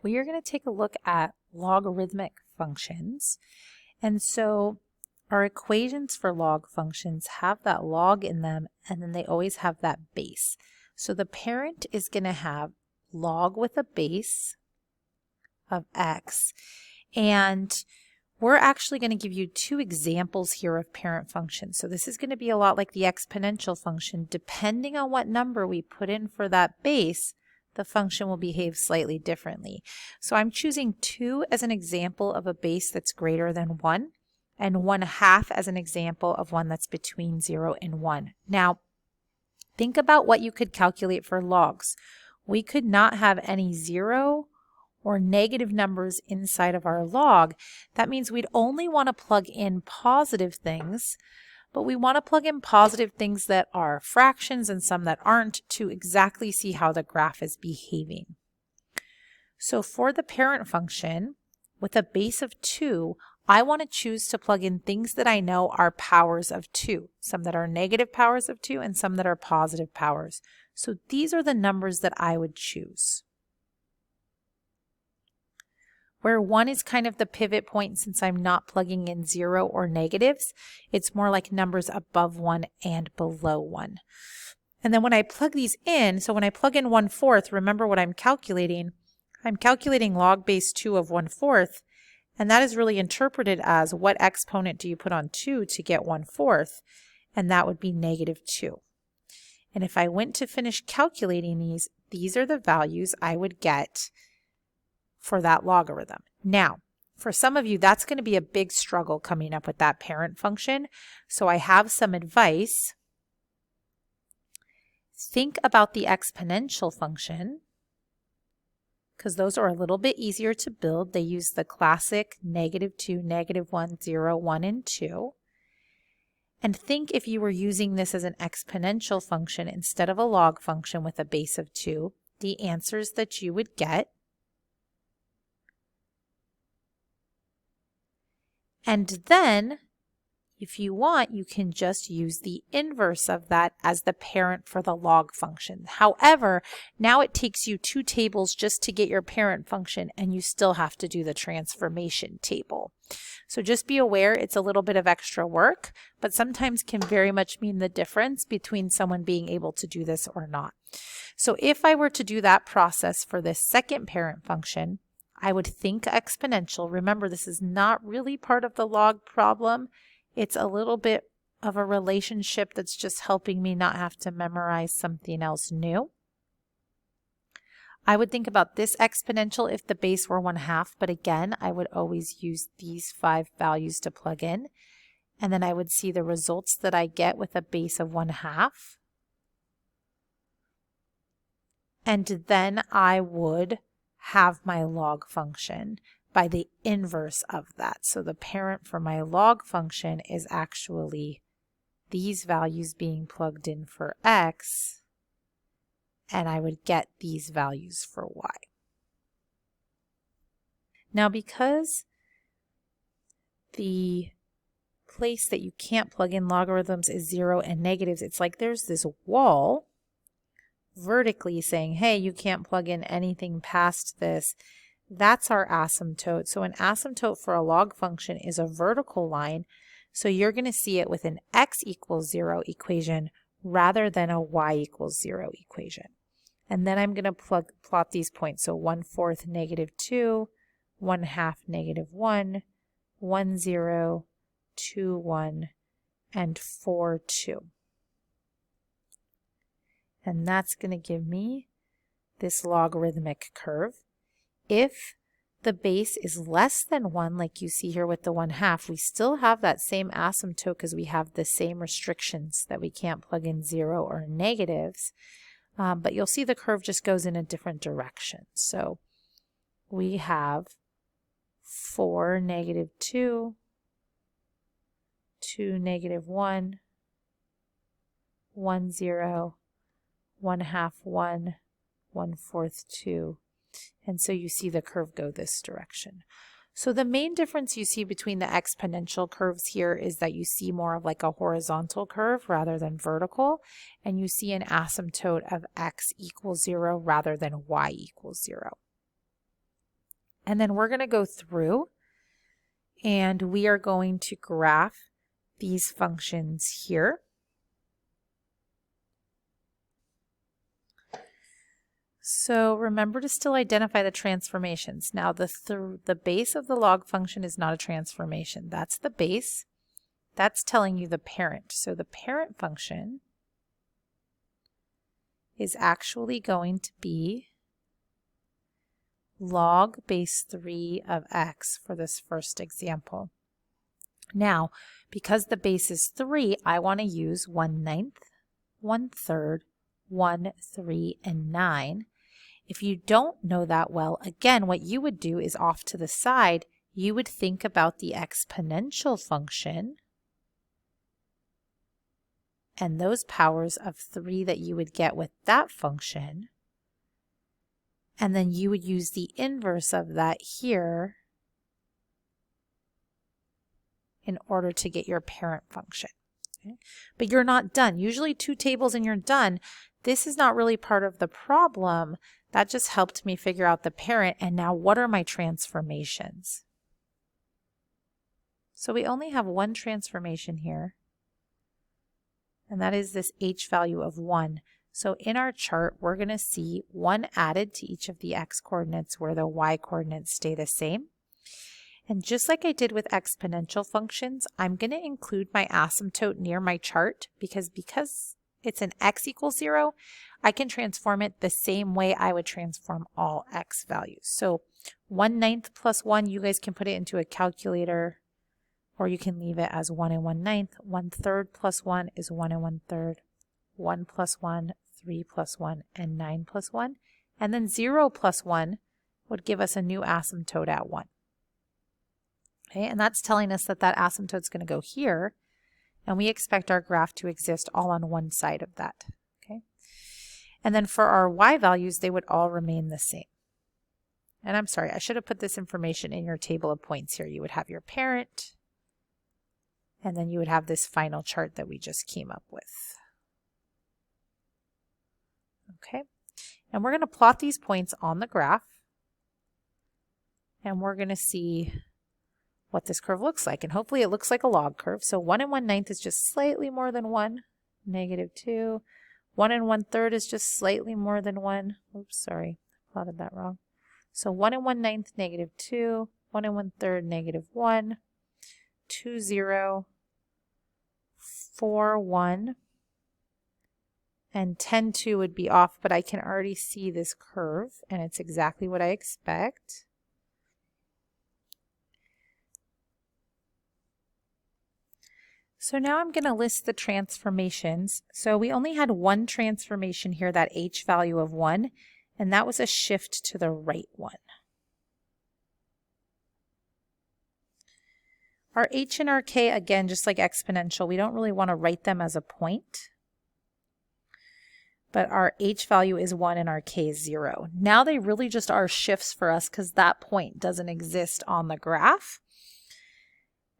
we are going to take a look at logarithmic functions. And so our equations for log functions have that log in them, and then they always have that base. So the parent is going to have log with a base of x, and we're actually going to give you two examples here of parent functions. So this is going to be a lot like the exponential function. Depending on what number we put in for that base, the function will behave slightly differently. So I'm choosing 2 as an example of a base that's greater than 1, and 1/2 as an example of one that's between 0 and 1. Now, think about what you could calculate for logs. We could not have any 0 or negative numbers inside of our log. That means we'd only want to plug in positive things, but we want to plug in positive things that are fractions and some that aren't to exactly see how the graph is behaving. So for the parent function, with a base of 2, I want to choose to plug in things that I know are powers of 2, some that are negative powers of 2 and some that are positive powers. So these are the numbers that I would choose. Where 1 is kind of the pivot point since I'm not plugging in 0 or negatives, it's more like numbers above 1 and below 1. And then when I plug these in, so when I plug in 1/4, remember what I'm calculating? I'm calculating log base 2 of 1/4, and that is really interpreted as what exponent do you put on 2 to get 1/4, and that would be -2. And if I went to finish calculating these are the values I would get for that logarithm. Now, for some of you, that's going to be a big struggle coming up with that parent function. So I have some advice. Think about the exponential function, because those are a little bit easier to build. They use the classic -2, -1, 0, 1, and 2. And think if you were using this as an exponential function instead of a log function with a base of 2, the answers that you would get. And then, if you want, you can just use the inverse of that as the parent for the log function. However, now it takes you 2 tables just to get your parent function, and you still have to do the transformation table. So just be aware it's a little bit of extra work, but sometimes can very much mean the difference between someone being able to do this or not. So if I were to do that process for this second parent function, I would think exponential. Remember, this is not really part of the log problem. It's a little bit of a relationship that's just helping me not have to memorize something else new. I would think about this exponential if the base were 1/2, but again, I would always use these 5 values to plug in. And then I would see the results that I get with a base of 1/2. And then I would have my log function by the inverse of that. So the parent for my log function is actually these values being plugged in for x, and I would get these values for y. Now, because the place that you can't plug in logarithms is 0 and negatives, it's like there's this wall vertically saying, hey, you can't plug in anything past this. That's our asymptote. So an asymptote for a log function is a vertical line. So you're going to see it with an x equals 0 equation rather than a y equals 0 equation. And then I'm going to plot these points. So 1/4 -2, 1/2 -1, 1, 0, 2, 1, and 4, 2. And that's going to give me this logarithmic curve. If the base is less than 1, like you see here with the 1/2, we still have that same asymptote because we have the same restrictions that we can't plug in 0 or negatives. But you'll see the curve just goes in a different direction. So we have 4, -2, 2, -1, 1, 0, 1/2, 1, 1/4, 2. And so you see the curve go this direction. So the main difference you see between the exponential curves here is that you see more of like a horizontal curve rather than vertical, and you see an asymptote of x equals 0 rather than y equals 0. And then we're going to go through and we are going to graph these functions here. So remember to still identify the transformations. Now the base of the log function is not a transformation. That's the base. That's telling you the parent. So the parent function is actually going to be log base 3 of x for this first example. Now, because the base is 3, I want to use 1/9, 1/3, 1, 3, and 9. If you don't know that well, again, what you would do is off to the side, you would think about the exponential function and those powers of 3 that you would get with that function. And then you would use the inverse of that here in order to get your parent function. Okay? But you're not done. Usually 2 tables and you're done. This is not really part of the problem. That just helped me figure out the parent. And now what are my transformations? So we only have one transformation here. And that is this h value of 1. So in our chart, we're going to see 1 added to each of the x coordinates where the y coordinates stay the same. And just like I did with exponential functions, I'm going to include my asymptote near my chart because it's an x equals 0, I can transform it the same way I would transform all x values. So 1/9 plus 1, you guys can put it into a calculator, or you can leave it as 1 and 1/9. 1/3 plus 1 is 1 and 1/3. 1 plus 1, 3 plus 1, and 9 plus 1. And then 0 plus 1 would give us a new asymptote at 1. Okay, and that's telling us that that asymptote is going to go here, and we expect our graph to exist all on one side of that. Okay, and then for our y values, they would all remain the same. And I'm sorry, I should have put this information in your table of points here. You would have your parent, and then you would have this final chart that we just came up with. Okay, and we're going to plot these points on the graph, and we're going to see what this curve looks like. And hopefully it looks like a log curve. So 1 and 1/9 is just slightly more than 1, -2. 1 and 1/3 is just slightly more than 1. Oops, sorry, plotted that wrong. So 1 and 1/9, -2. 1 and 1/3, -1. 2, 0. 4, 1. And 10, 2 would be off, but I can already see this curve, and it's exactly what I expect. So now I'm going to list the transformations. So we only had one transformation here, that h value of 1, and that was a shift to the right one. Our h and our k, again, just like exponential, we don't really want to write them as a point. But our h value is 1 and our k is 0. Now they really just are shifts for us because that point doesn't exist on the graph.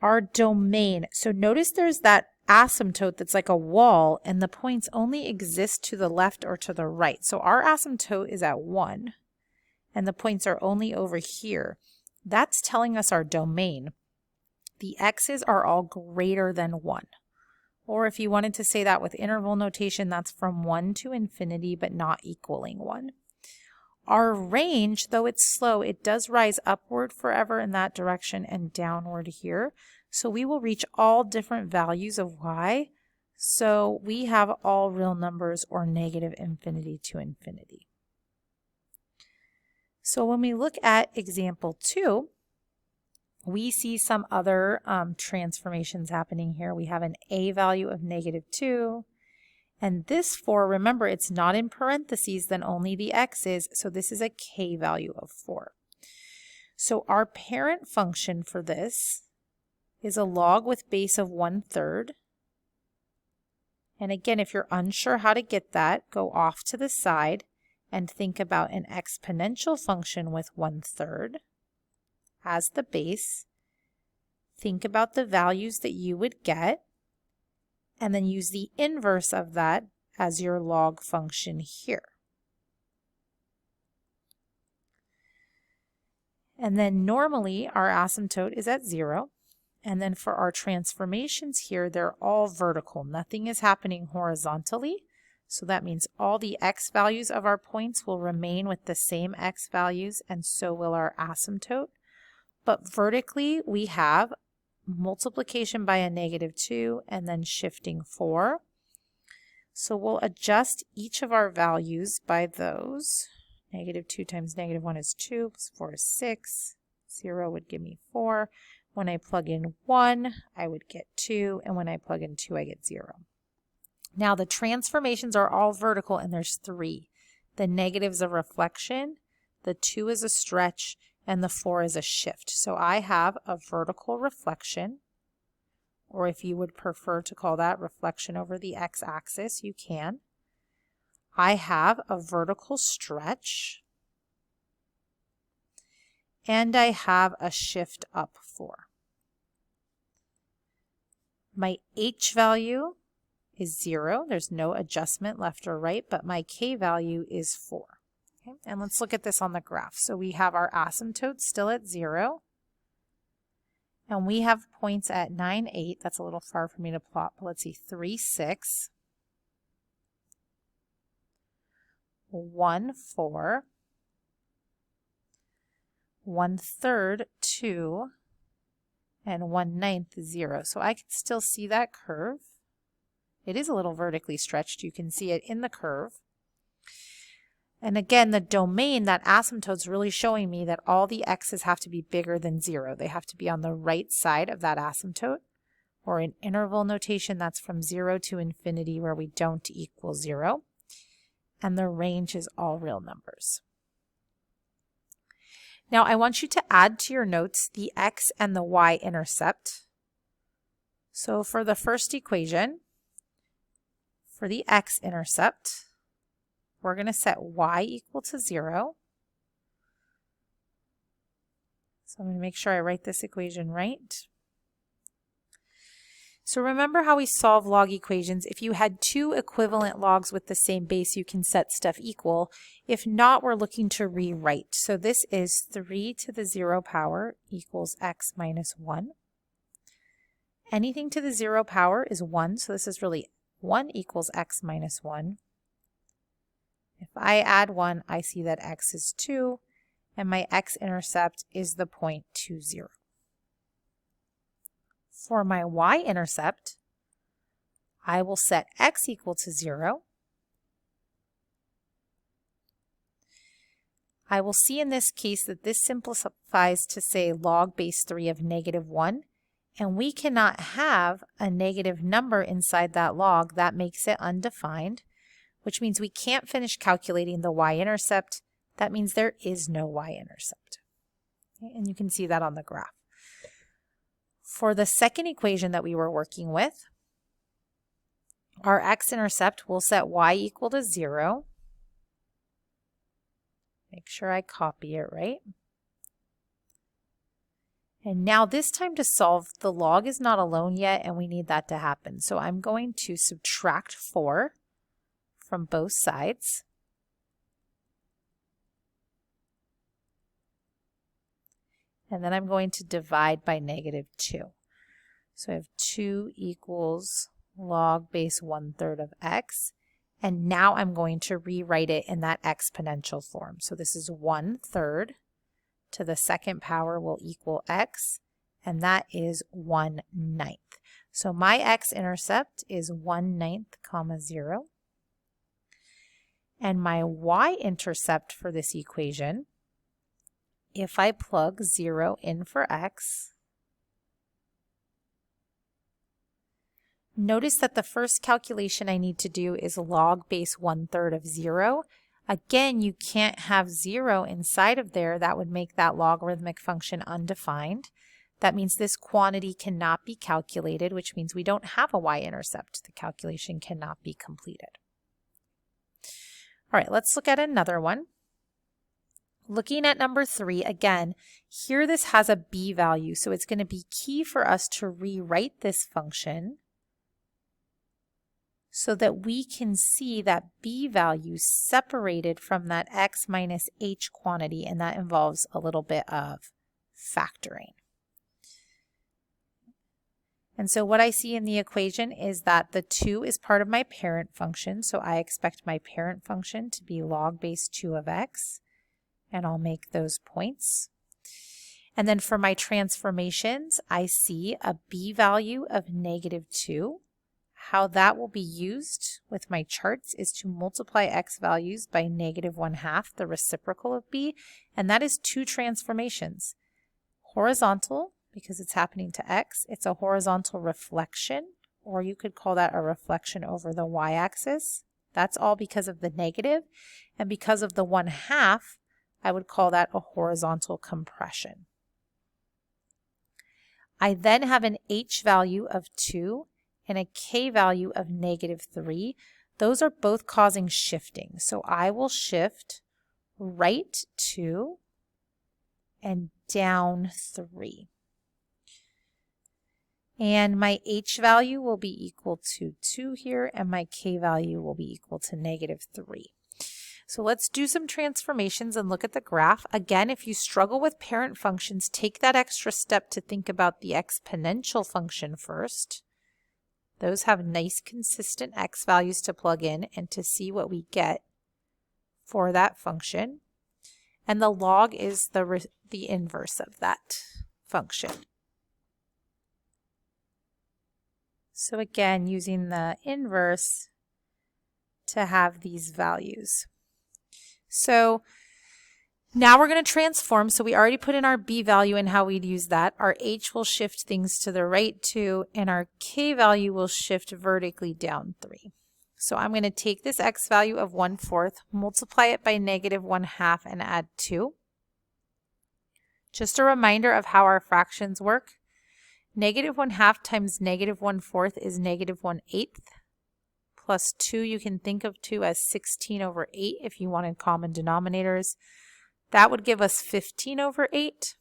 Our domain, so notice there's that asymptote that's like a wall, and the points only exist to the left or to the right. So our asymptote is at 1, and the points are only over here. That's telling us our domain. The x's are all greater than 1. Or if you wanted to say that with interval notation, that's from 1 to infinity, but not equaling 1. Our range, though it's slow, it does rise upward forever in that direction and downward here. So we will reach all different values of y. So we have all real numbers or -infinity to infinity. So when we look at example 2, we see some other transformations happening here. We have an a value of -2. And this 4, remember, it's not in parentheses, then only the x is. So this is a k value of 4. So our parent function for this is a log with base of 1/3. And again, if you're unsure how to get that, go off to the side and think about an exponential function with 1/3 as the base. Think about the values that you would get, and then use the inverse of that as your log function here. And then normally our asymptote is at 0. And then for our transformations here, they're all vertical. Nothing is happening horizontally. So that means all the x values of our points will remain with the same x values, and so will our asymptote. But vertically, we have multiplication by a -2 and then shifting 4. So we'll adjust each of our values by those. -2 times -1 is 2, plus 4 is 6. 0 would give me 4. When I plug in 1, I would get 2, and when I plug in 2, I get 0. Now the transformations are all vertical, and there's 3. The negative's a reflection, the 2 is a stretch, and the 4 is a shift. So I have a vertical reflection, or if you would prefer to call that reflection over the x-axis, you can. I have a vertical stretch, and I have a shift up 4. My h value is 0. There's no adjustment left or right, but my k value is 4. Okay? And let's look at this on the graph. So we have our asymptote still at 0. And we have points at 9, 8. That's a little far for me to plot, but let's see, 3, 6, 1, 4, 1/3, 2, and 1/9, 0. So I can still see that curve. It is a little vertically stretched. You can see it in the curve. And again, the domain, that asymptote's really showing me that all the x's have to be bigger than 0. They have to be on the right side of that asymptote. Or in interval notation, that's from 0 to infinity, where we don't equal 0. And the range is all real numbers. Now I want you to add to your notes the x and the y-intercept. So for the first equation, for the x-intercept, we're going to set y equal to 0. So I'm going to make sure I write this equation right. So remember how we solve log equations. If you had two equivalent logs with the same base, you can set stuff equal. If not, we're looking to rewrite. So this is 3 to the 0 power equals x minus 1. Anything to the 0 power is 1, so this is really 1 equals x minus 1. If I add 1, I see that x is 2, and my x-intercept is the point 2, 0. For my y-intercept, I will set x equal to 0. I will see in this case that this simplifies to say log base 3 of -1, and we cannot have a negative number inside that log. That makes it undefined, which means we can't finish calculating the y-intercept. That means there is no y-intercept. Okay, and you can see that on the graph. For the second equation that we were working with, our x-intercept will set y equal to 0. Make sure I copy it right. And now this time to solve, the log is not alone yet, and we need that to happen. So I'm going to subtract 4 from both sides. And then I'm going to divide by -2. So I have 2 equals log base 1/3 of x. And now I'm going to rewrite it in that exponential form. So this is 1/3 to the second power will equal x, and that is 1/9. So my x-intercept is 1/9, 0. And my y-intercept for this equation, if I plug 0 in for x, notice that the first calculation I need to do is log base 1/3 of 0. Again, you can't have 0 inside of there. That would make that logarithmic function undefined. That means this quantity cannot be calculated, which means we don't have a y-intercept. The calculation cannot be completed. All right, let's look at another one. Looking at number 3, again, here this has a b value, so it's going to be key for us to rewrite this function so that we can see that b value separated from that x minus h quantity, and that involves a little bit of factoring. And so what I see in the equation is that the 2 is part of my parent function, so I expect my parent function to be log base 2 of x, and I'll make those points. And then for my transformations, I see a b value of -2. How that will be used with my charts is to multiply x values by -1/2, the reciprocal of b, and that is 2 transformations. Horizontal, because it's happening to x, it's a horizontal reflection, or you could call that a reflection over the y-axis. That's all because of the negative, and because of the 1/2, I would call that a horizontal compression. I then have an h value of 2 and a k value of -3. Those are both causing shifting. So I will shift right 2 and down 3. And my h value will be equal to 2 here, and my k value will be equal to -3. So let's do some transformations and look at the graph. Again, if you struggle with parent functions, take that extra step to think about the exponential function first. Those have nice consistent x values to plug in and to see what we get for that function. And the log is the inverse of that function. So again, using the inverse to have these values. So now we're going to transform. So we already put in our b value and how we'd use that. Our h will shift things to the right 2, and our k value will shift vertically down 3. So I'm going to take this x value of 1/4, multiply it by -1/2, and add 2. Just a reminder of how our fractions work. -1/2 times -1/4 is -1/8. Plus 2, you can think of 2 as 16/8 if you wanted common denominators. That would give us 15/8,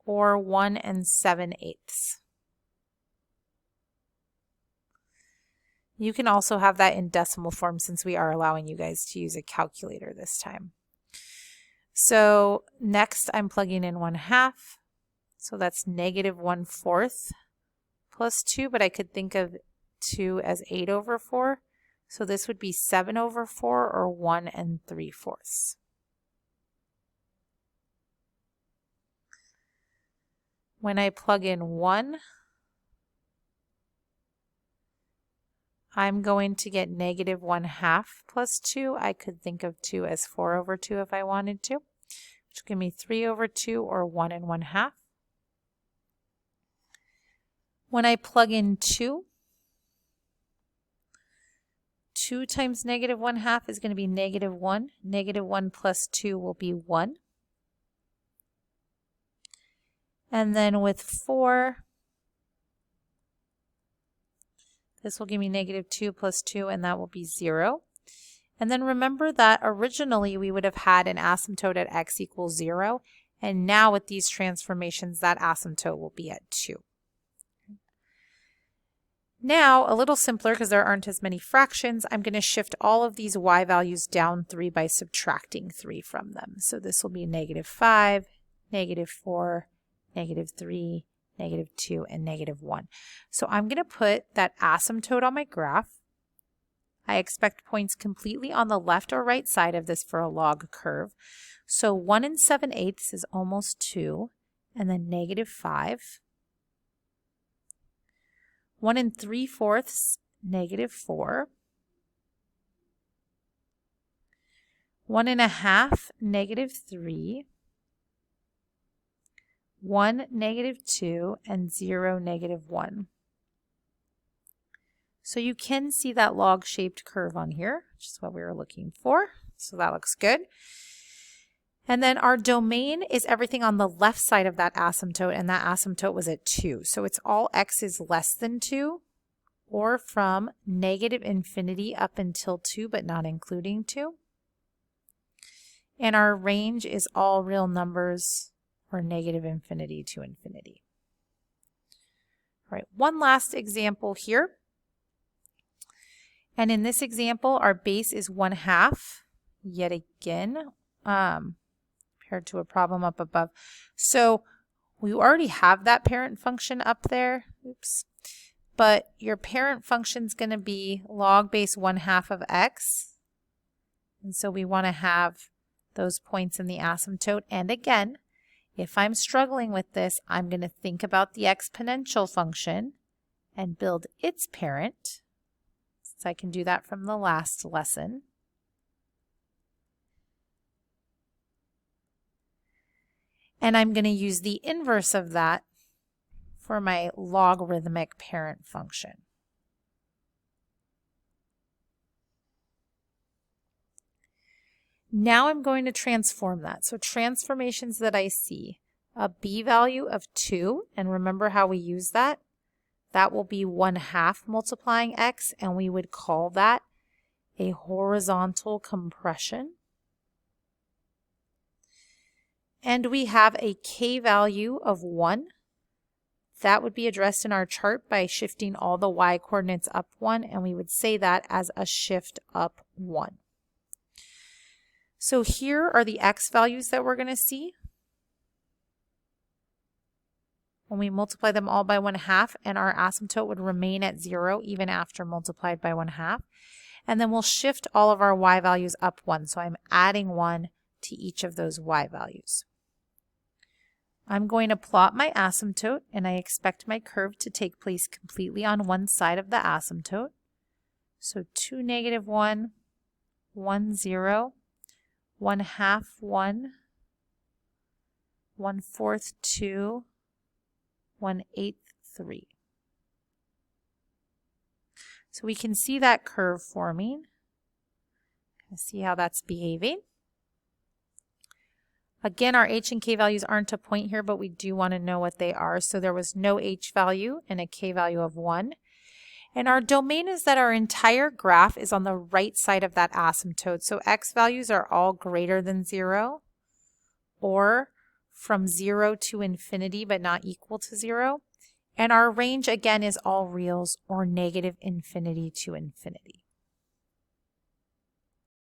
or 1 7/8. You can also have that in decimal form since we are allowing you guys to use a calculator this time. So next I'm plugging in 1/2. So that's -1/4 plus 2, but I could think of 2 as 8/4. So this would be 7/4, or 1 3/4. When I plug in 1, I'm going to get -1/2 plus 2. I could think of 2 as 4/2 if I wanted to, which will give me 3/2, or 1 1/2. When I plug in 2, 2 times -1/2 is going to be -1. -1 plus 2 will be 1. And then with 4, this will give me -2 plus 2, and that will be 0. And then remember that originally we would have had an asymptote at x equals 0, and now with these transformations, that asymptote will be at 2. Now, a little simpler because there aren't as many fractions, I'm going to shift all of these y values down 3 by subtracting 3 from them. So this will be -5, -4, -3, -2, and -1. So I'm going to put that asymptote on my graph. I expect points completely on the left or right side of this for a log curve. So 1 7/8 is almost 2, and then -5. 1 3/4, -4. 1 1/2, -3. 1, -2, and 0, -1. So you can see that log-shaped curve on here, which is what we were looking for. So that looks good. And then our domain is everything on the left side of that asymptote, and that asymptote was at 2. So it's all x is less than 2, or from -infinity up until 2, but not including 2. And our range is all real numbers, or -infinity to infinity. All right, one last example here. And in this example, our base is 1/2, yet again, compared to a problem up above. So we already have that parent function up there. Oops. But your parent function is going to be log base 1/2 of x. And so we want to have those points in the asymptote. And again, if I'm struggling with this, I'm going to think about the exponential function and build its parent. So I can do that from the last lesson. And I'm going to use the inverse of that for my logarithmic parent function. Now I'm going to transform that. So transformations that I see, a b value of 2, and remember how we use that? That will be 1/2 multiplying x, and we would call that a horizontal compression. And we have a k value of 1. That would be addressed in our chart by shifting all the y coordinates up 1, and we would say that as a shift up 1. So here are the x values that we're going to see when we multiply them all by 1/2, and our asymptote would remain at 0 even after multiplied by 1/2. And then we'll shift all of our y values up 1. So I'm adding 1 to each of those y values. I'm going to plot my asymptote, and I expect my curve to take place completely on one side of the asymptote. So 2, -1, 1, 0, 1/2, 1, 1/4, 2, 1/8, 3. So we can see that curve forming. See how that's behaving. Again, our h and k values aren't a point here, but we do want to know what they are. So there was no h value and a k value of 1. And our domain is that our entire graph is on the right side of that asymptote. So x values are all greater than 0, or from 0 to infinity but not equal to 0. And our range again is all reals, or -infinity to infinity.